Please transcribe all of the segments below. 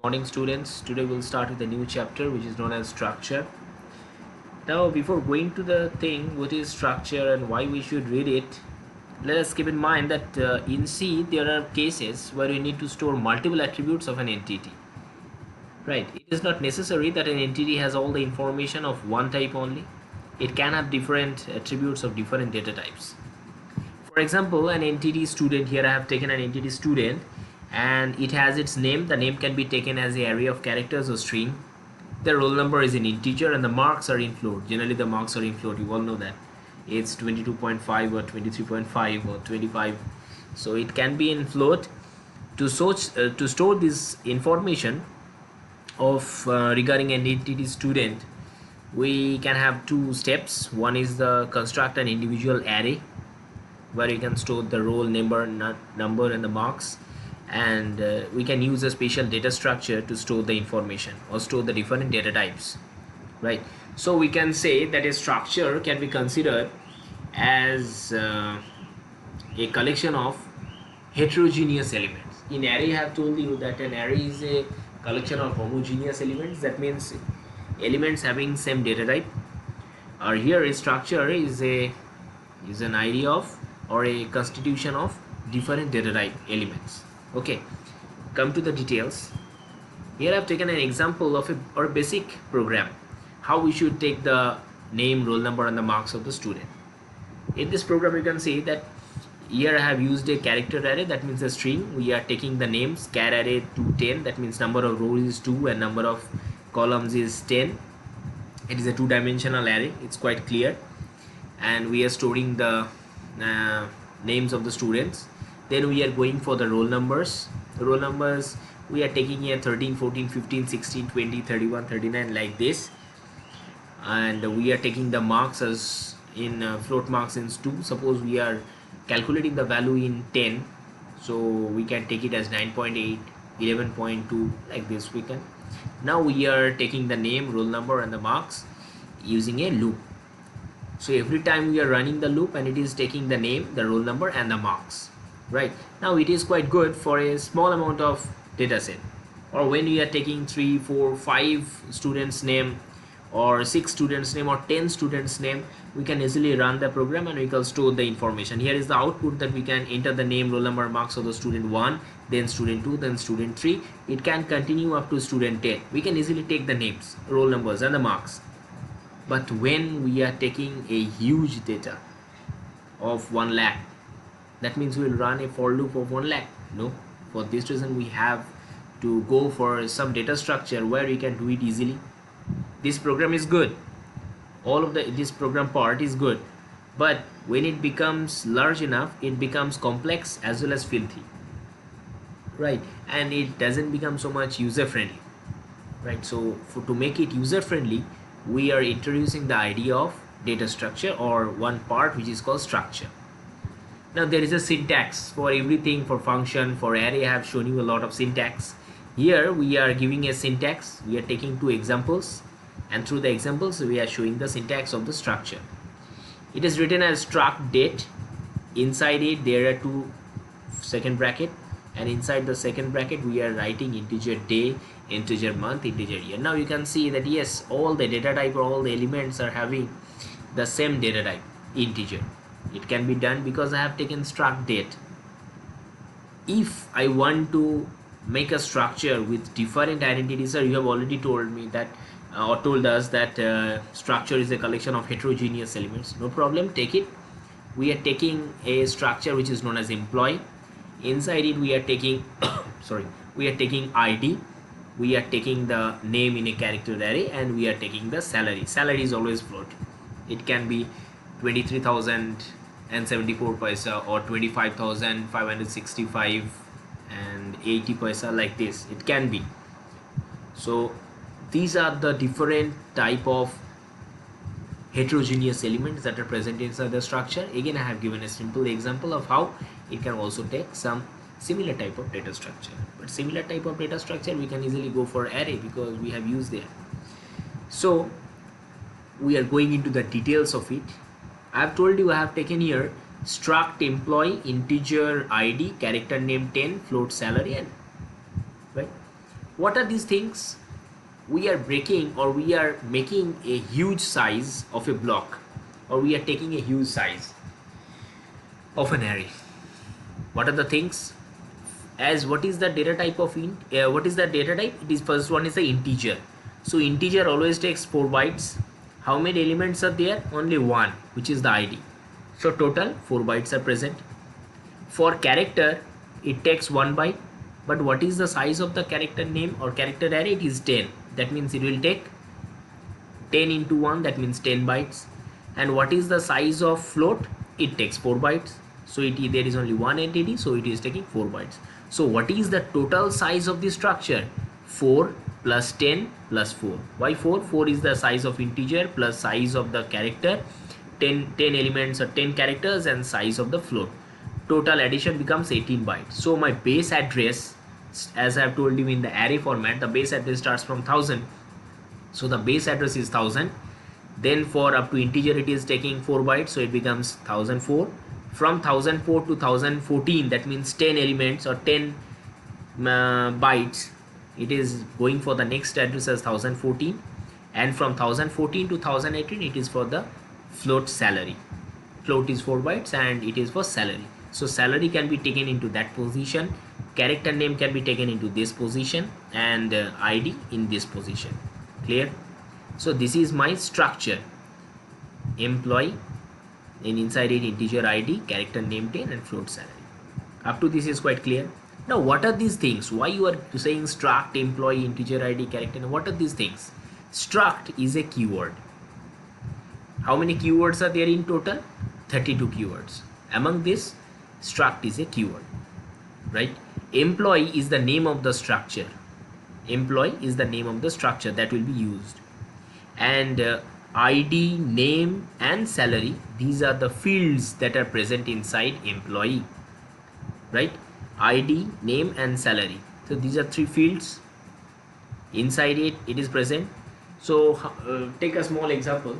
Morning students. Today we'll start with a new chapter which is known as structure. Now before going to the thing what is structure and why we should read it, let us keep in mind that in C there are cases where we need to store multiple attributes of an entity. Right. It is not necessary that an entity has all the information of one type only. It can have different attributes of different data types. For example, an entity student, here I have taken an entity student and it has its name. The name can be taken as the array of characters or string. The roll number is in integer and the marks are in float. Generally the marks are in float, you all know that. It's 22.5 or 23.5 or 25. So it can be in float. To store this information of regarding an entity student, we can have two steps. One is the construct an individual array where you can store the roll number and the marks, and we can use a special data structure to store the information or store the different data types, right? So we can say that a structure can be considered as a collection of heterogeneous elements. In array I have told you that an array is a collection of homogeneous elements. That means elements having same data type. Or here a structure is an idea of or a constitution of different data type elements. Okay, come to the details. Here I have taken an example of a basic program, how we should take the name, roll number and the marks of the student. In this program you can see that here I have used a character array, that means a string. We are taking the names char array to 10, that means number of rows is 2 and number of columns is 10. It is a two-dimensional array, it's quite clear. And we are storing the names of the students. Then we are going for the roll numbers. The roll numbers we are taking here 13, 14, 15, 16, 20, 31, 39 like this. And we are taking the marks as in float marks in 2. Suppose we are calculating the value in 10, so we can take it as 9.8, 11.2 like this we can. Now we are taking the name, roll number and the marks using a loop. So every time we are running the loop and it is taking the name, the roll number and the marks, right? Now it is quite good for a small amount of data set, or when we are taking 3, 4, 5 students name or 6 students name or 10 students name, we can easily run the program and we can store the information. Here is the output that we can enter the name, roll number, marks of the student 1, then student 2, then student 3. It can continue up to student 10. We can easily take the names, roll numbers and the marks. But when we are taking a huge data of 1 lakh, that means we will run a for loop of 1 lakh. No, for this reason we have to go for some data structure where we can do it easily. This program is good, all of this program part is good, but when it becomes large enough it becomes complex as well as filthy, right? And it doesn't become so much user friendly, right? So to make it user friendly, we are introducing the idea of data structure, or one part which is called structure. Now there is a syntax for everything. For function, for array I have shown you a lot of syntax. Here we are giving a syntax. We are taking 2 examples, and through the examples we are showing the syntax of the structure. It is written as struct date. Inside it there are 2 second bracket, and inside the second bracket we are writing integer day, integer month, integer year. Now you can see that yes, all the data type or all the elements are having the same data type, integer. It can be done because I have taken struct date. If I want to make a structure with different identities, sir, you have already told me that or told us that structure is a collection of heterogeneous elements. No problem, take it. We are taking a structure which is known as employee. Inside it we are taking sorry, we are taking ID, we are taking the name in a character array, and we are taking the salary. Salary is always float. It can be 23,074 paisa or 25,565 and 80 paisa like this. It can be. So these are the different type of heterogeneous elements that are present inside the structure. Again I have given a simple example of how it can also take some similar type of data structure, but similar type of data structure we can easily go for array because we have used there. So we are going into the details of it. I have told you I have taken here struct employee, integer ID, character name 10, float salary, and right. What are these things? We are breaking, or we are making a huge size of a block, or we are taking a huge size of an array. What are the things? As what is the data type of int? What is the data type? It is, first one is the integer. So integer always takes 4 bytes. How many elements are there? Only one, which is the id. So total 4 bytes are present. For character, it takes 1 byte. But what is the size of the character name or character array? It is 10. That means it will take 10 into 1, that means 10 bytes. And what is the size of float? It takes 4 bytes. So there is only one entity, so it is taking 4 bytes. So what is the total size of the structure? 4 plus 10 plus 4. Why 4? 4 is the size of integer plus size of the character. 10 elements or 10 characters and size of the float. Total addition becomes 18 bytes. So my base address, as I have told you in the array format, the base address starts from 1000. So the base address is 1000. Then for up to integer it is taking 4 bytes, so it becomes 1004. From 1004 to 1014, that means 10 elements or 10 bytes, it is going for the next address as 1014. And from 1014 to 1018, it is for the float salary. Float is 4 bytes and it is for salary. So salary can be taken into that position, character name can be taken into this position, and id in this position. Clear? So this is my structure. Employee, and inside it integer id, character name 10, and float salary. Up to this is quite clear. Now what are these things? Why you are saying struct, employee, integer id, character name? What are these things? Struct is a keyword. How many keywords are there in total? 32 keywords. Among this, struct is a keyword, right? Employee is the name of the structure. Employee is the name of the structure that will be used. And id, name, and salary, these are the fields that are present inside employee, right? id, name, and salary. So these are 3 fields. Inside it is present. So take a small example.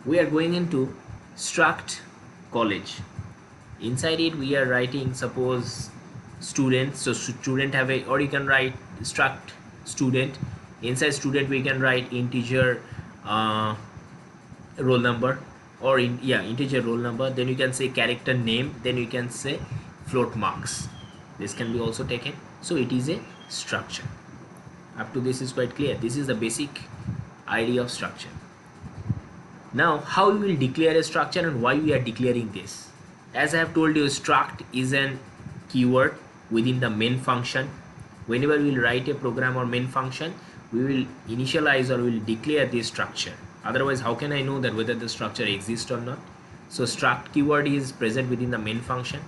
We are going into struct college. Inside it we are writing, suppose, student. So student have a, or you can write struct student. Inside student we can write integer roll number, or integer roll number. Then you can say character name, then you can say float marks. This can be also taken. So it is a structure. Up to this is quite clear. This is the basic idea of structure. Now how we will declare a structure and why we are declaring this? As I have told you, struct is an keyword within the main function. Whenever we will write a program or main function, we will initialize or we will declare this structure. Otherwise, how can I know that whether the structure exists or not? So struct keyword is present within the main function.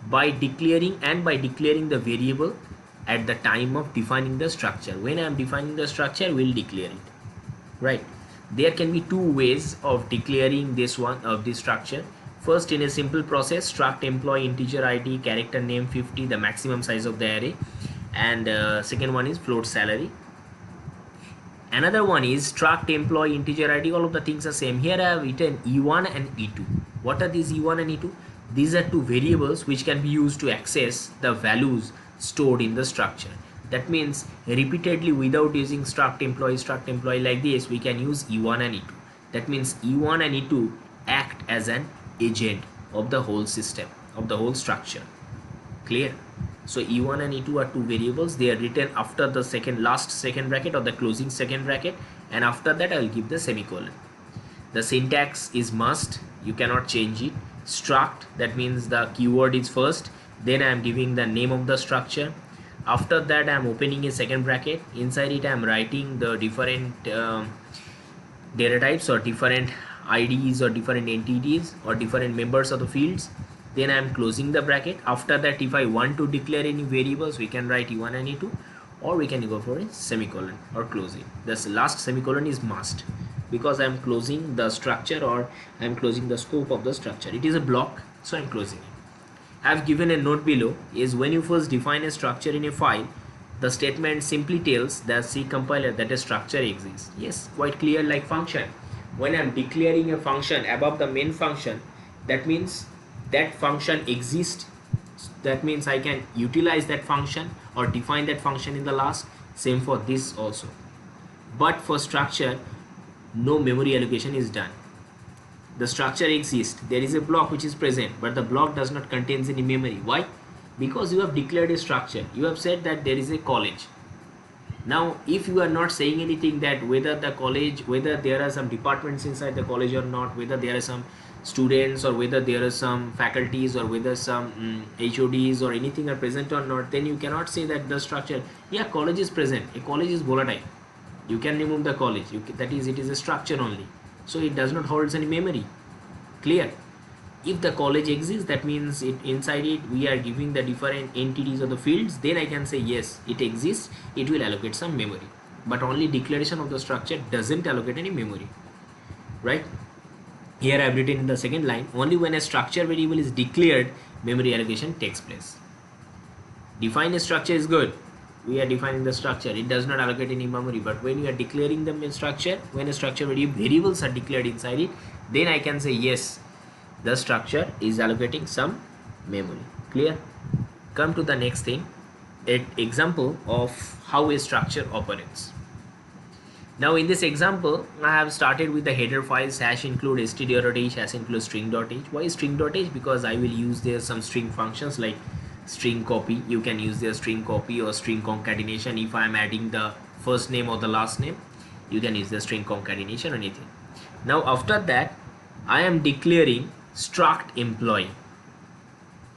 By declaring the variable at the time of defining the structure. When I am defining the structure, we will declare it, right? There can be 2 ways of declaring this structure. First, in a simple process, struct employee integer id, character name 50, the maximum size of the array, and second one is float salary. Another one is struct employee integer id. All of the things are same. Here I have written e1 and e2. What are these e1 and e2? These are 2 variables which can be used to access the values stored in the structure. That means repeatedly, without using struct employee like this, we can use e1 and e2. That means e1 and e2 act as an agent of the whole system, of the whole structure. Clear? So e1 and e2 are 2 variables. They are written after the last second bracket or the closing second bracket, and after that I will give the semicolon. The syntax is must, you cannot change it. Struct, that means the keyword is first, then I am giving the name of the structure. After that I am opening a second bracket. Inside it I am writing the different data types or different IDs or different entities or different members of the fields. Then I am closing the bracket. After that, if I want to declare any variables, we can write e1 and e2, or we can go for a semicolon or closing. This last semicolon is must, because I am closing the structure or I am closing the scope of the structure. It is a block, so I am closing it. I have given a note below is when you first define a structure in a file, the statement simply tells the C compiler that a structure exists. Yes, quite clear, like function. When I am declaring a function above the main function, that means that function exists that means I can utilize that function or define that function in the last. Same for this also. But for structure, no memory allocation is done. The structure exists, there is a block which is present, but the block does not contain any memory. Why? Because you have declared a structure. You have said that there is a college. Now if you are not saying anything that whether the college, whether there are some departments inside the college or not, whether there are some students or whether there are some faculties or whether some HODs or anything are present or not, then you cannot say that the structure, yeah, college is present, a college is volatile, you can remove the college, that is, it is a structure only, so it does not hold any memory. Clear? If the college exists, that means inside it we are giving the different entities or the fields, then I can say yes, it exists, it will allocate some memory. But only declaration of the structure doesn't allocate any memory, right? Here I have written in the second line, only when a structure variable is declared, memory allocation takes place. Define a structure is good, we are defining the structure, it does not allocate any memory. But when you are declaring the structure, when a structure variables are declared inside it, then I can say yes, the structure is allocating some memory. Clear? Come to the next thing, an example of how a structure operates. Now in this example, I have started with the header files #include std.h #include string.h. Why string.h? Because I will use there some string functions like string copy. You can use their string copy or string concatenation. If I am adding the first name or the last name, you can use the string concatenation or anything. Now after that, I am declaring struct employee.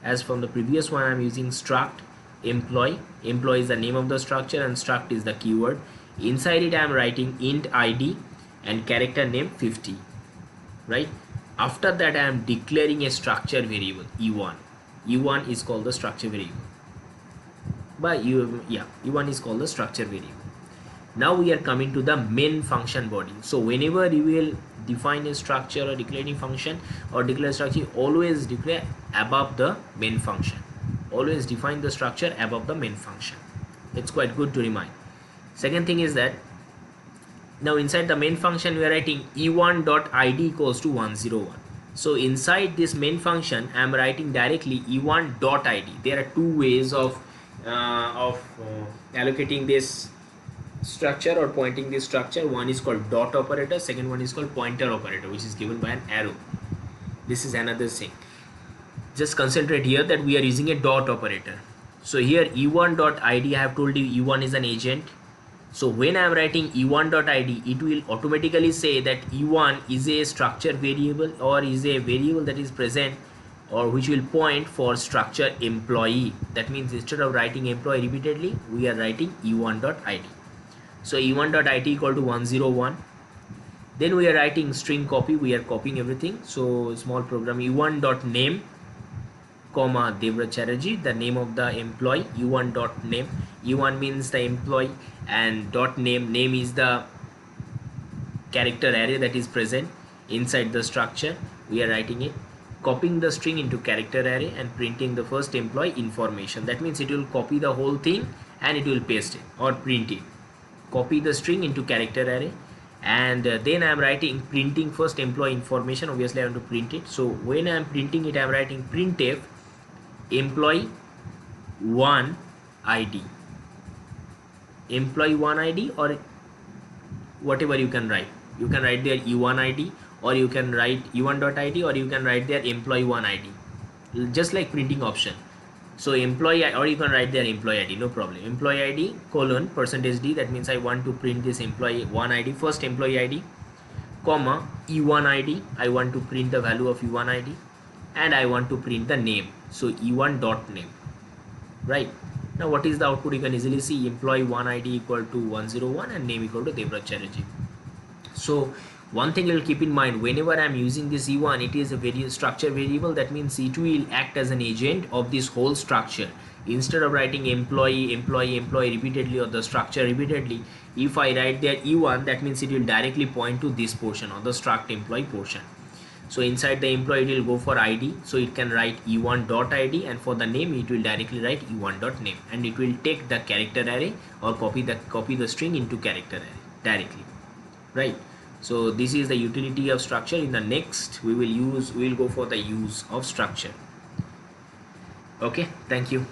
As from the previous one, I am using struct employee. Employee is the name of the structure and struct is the keyword. Inside it I am writing int id and character name 50, right? After that I am declaring a structure variable e1. e1 is called the structure variable. E1 is called the structure variable. Now we are coming to the main function body. So whenever you will define a structure or declaring function or declare structure, always declare above the main function. Always define the structure above the main function. It's quite good to remind. Second thing is that now inside the main function we are writing e1.id equals to 101. So inside this main function I am writing directly e1.id. There are two ways of allocating this structure or pointing this structure. One is called dot operator, second one is called pointer operator, which is given by an arrow. This is another thing. Just concentrate here that we are using a dot operator. So here e1.id, I have told you e1 is an agent. So when I am writing e1.id, it will automatically say that e1 is a structure variable or is a variable that is present or which will point for structure employee. That means instead of writing employee repeatedly, we are writing e1.id. So e1.id equal to 101. Then we are writing string copy, we are copying everything. So small program e1.name comma Debraj Chatterjee, the name of the employee, e1.name. e1 means the employee and dot name is the character array that is present inside the structure. We are writing it, copying the string into character array and printing the first employee information. That means it will copy the whole thing and it will paste it or print it. Copy the string into character array and then I am writing printing first employee information. Obviously I want to print it. So when I am printing it, I am writing printf employee 1 id, employee 1 id, or whatever you can write. You can write there e1 id or you can write e1.id or you can write there employee 1 id, just like printing option. So employee, or you can write there employee id, no problem. Employee id colon %d, that means I want to print this employee 1 id, first employee id, comma e1 id, I want to print the value of e1 id and I want to print the name, so e1 dot name, right? Now what is the output? You can easily see employee 1 id equal to 101 and name equal to Debraj Chatterjee. So one thing you will keep in mind, whenever I am using this e1, it is a structure variable. That means it will act as an agent of this whole structure. Instead of writing employee repeatedly or the structure repeatedly, if I write there e1, that means it will directly point to this portion or the struct employee portion. So inside the employee it will go for id, so it can write e1.id, and for the name it will directly write e1.name, and it will take the character array or copy the string into character array directly, right? So this is the utility of structure. In the next we will go for the use of structure. Okay, thank you.